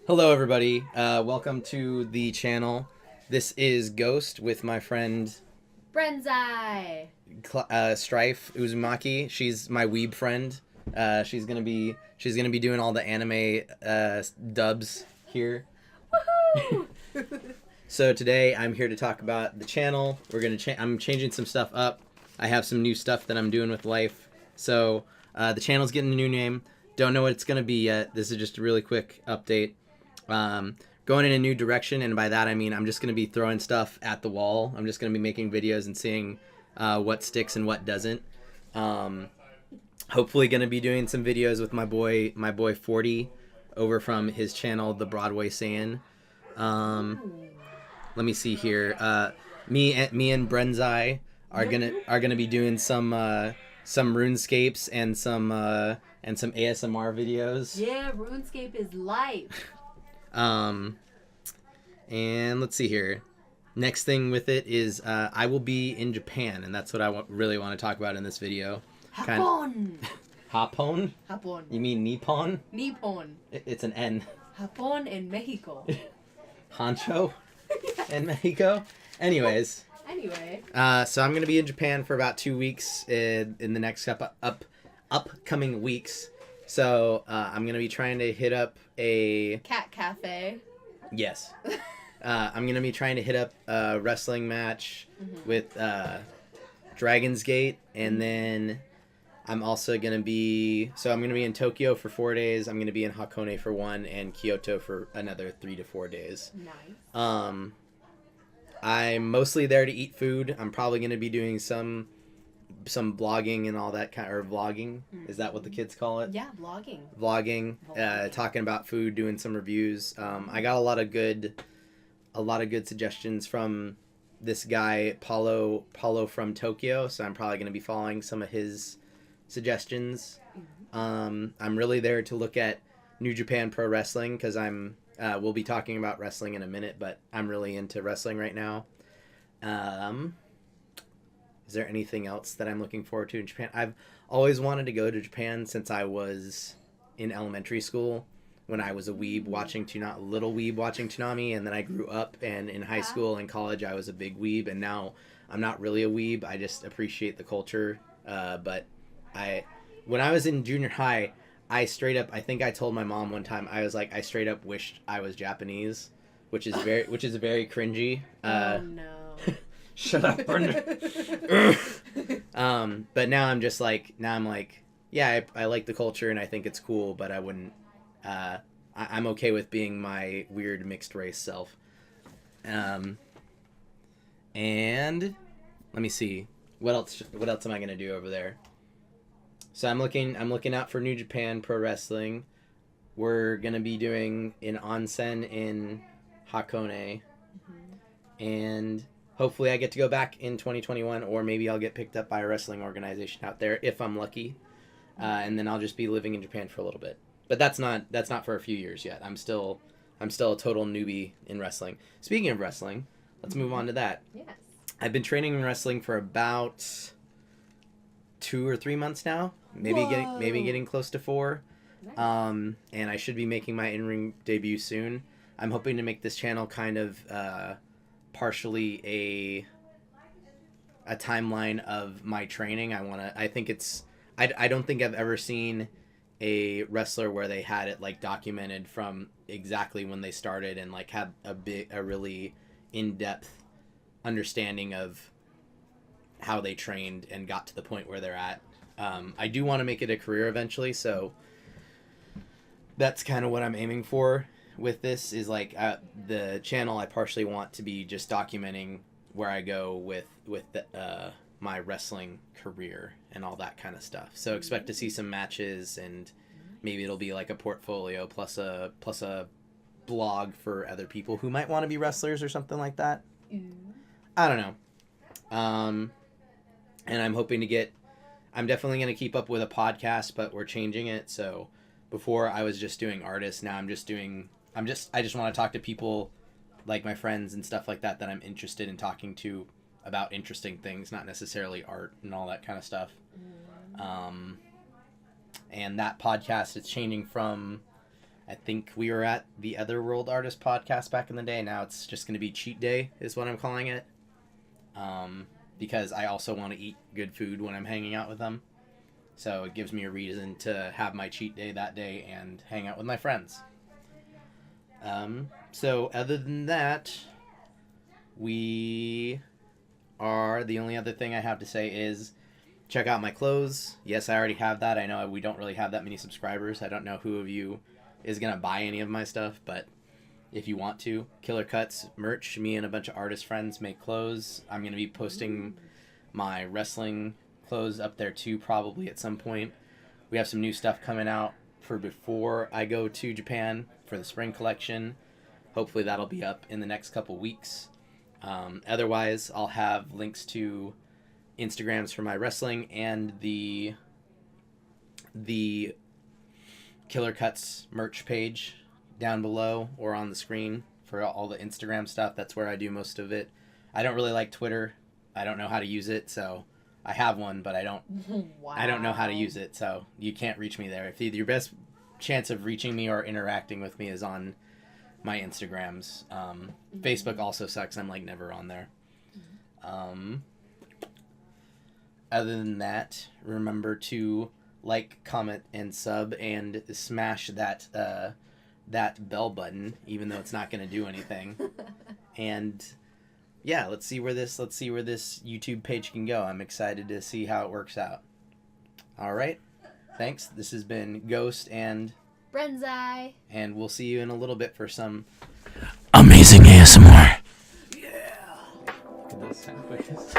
Hello, everybody. Welcome to the channel. This is Ghost with my friend Brenzai. Strife Uzumaki. She's my weeb friend. She's gonna be doing all the anime dubs here. Woohoo! So today I'm here to talk about the channel. I'm changing some stuff up. I have some new stuff that I'm doing with life. So the channel's getting a new name. Don't know what it's gonna be yet. This is just a really quick update. Going in a new direction, and by that I mean I'm just going to be throwing stuff at the wall. I'm just going to be making videos and seeing what sticks and what doesn't. Hopefully going to be doing some videos with my boy 40 over from his channel, The Broadway Saiyan. Let me see here. Me and Brenzai are gonna be doing some RuneScapes and some ASMR videos. Yeah, RuneScape is life. And let's see here. Next thing with it is I will be in Japan, and that's what I really want to talk about in this video. Japón. Japón? Japón. You mean Nippon? Nippon. It's an N. Japón and Mexico. Hancho in Mexico. Anyways. Anyway. So I'm gonna be in Japan for about 2 weeks in the next upcoming weeks. So I'm gonna be trying to hit up a Cat Cafe. Yes. I'm gonna be trying to hit up a wrestling match with Dragon's Gate, and then I'm also gonna be in Tokyo for 4 days. I'm gonna be in Hakone for 1, and Kyoto for another 3 to 4 days. Nice. I'm mostly there to eat food. I'm probably gonna be doing some blogging and all that kind, or vlogging. Is that what the kids call it? Yeah, vlogging. Vlogging, talking about food, doing some reviews. I got a lot of good suggestions from this guy Paulo from Tokyo, so I'm probably going to be following some of his suggestions. I'm really there to look at New Japan Pro Wrestling because we'll be talking about wrestling in a minute, but I'm really into wrestling right now. Is there anything else that I'm looking forward to in Japan? I've always wanted to go to Japan since I was in elementary school when I was a weeb watching little weeb watching Toonami, and then I grew up, and in high school and college I was a big weeb, and now I'm not really a weeb. I just appreciate the culture. But when I was in junior high, I think I told my mom one time, I was like, I straight up wished I was Japanese, which is very cringy. Oh no. Shut up, Brenda. But now I'm like, yeah, I like the culture and I think it's cool, but I wouldn't. I'm okay with being my weird mixed race self. And let me see, what else am I gonna do over there? So I'm looking out for New Japan Pro Wrestling. We're gonna be doing an onsen in Hakone, and hopefully I get to go back in 2021, or maybe I'll get picked up by a wrestling organization out there if I'm lucky, and then I'll just be living in Japan for a little bit. But that's not for a few years yet. I'm still a total newbie in wrestling. Speaking of wrestling, let's move on to that. Yes. I've been training in wrestling for about 2 or 3 months now, maybe getting close to 4. Nice. And I should be making my in-ring debut soon. I'm hoping to make this channel kind of partially a timeline of my training. I don't think I've ever seen a wrestler where they had it like documented from exactly when they started and like had a really in-depth understanding of how they trained and got to the point where they're at. I do want to make it a career eventually, so that's kind of what I'm aiming for with this, is like the channel I partially want to be just documenting where I go with my wrestling career and all that kind of stuff. So expect to see some matches, and maybe it'll be like a portfolio plus a blog for other people who might want to be wrestlers or something like that. I don't know. And I'm definitely going to keep up with a podcast, but we're changing it. So before I was just doing artists, now I just want to talk to people like my friends and stuff like that I'm interested in talking to about interesting things, not necessarily art and all that kind of stuff. And that podcast is changing from I think we were at the Other World Artist podcast back in the day. Now it's just going to be Cheat Day is what I'm calling it. Because I also want to eat good food when I'm hanging out with them. So it gives me a reason to have my cheat day that day and hang out with my friends. So other than that, the only other thing I have to say is check out my clothes. Yes, I already have that. I know we don't really have that many subscribers. I don't know who of you is going to buy any of my stuff, but if you want to, Killer Cuts merch. Me and a bunch of artist friends make clothes. I'm going to be posting my wrestling clothes up there too, probably at some point. We have some new stuff coming out for before I go to Japan for the spring collection. Hopefully that'll be up in the next couple weeks. Otherwise, I'll have links to Instagrams for my wrestling and the Killer Cuts merch page down below or on the screen for all the Instagram stuff. That's where I do most of it. I don't really like Twitter. I don't know how to use it, so I have one, but I don't know how to use it, so you can't reach me there. If your best chance of reaching me or interacting with me is on my Instagrams. Facebook also sucks. I'm like never on there. Other than that, remember to like, comment, and sub, and smash that bell button, even though it's not going to do anything. And yeah, let's see where this YouTube page can go. I'm excited to see how it works out. All right, thanks. This has been Ghost and Brenzai. And we'll see you in a little bit for some amazing ASMR. yeah. Look at those sound effects.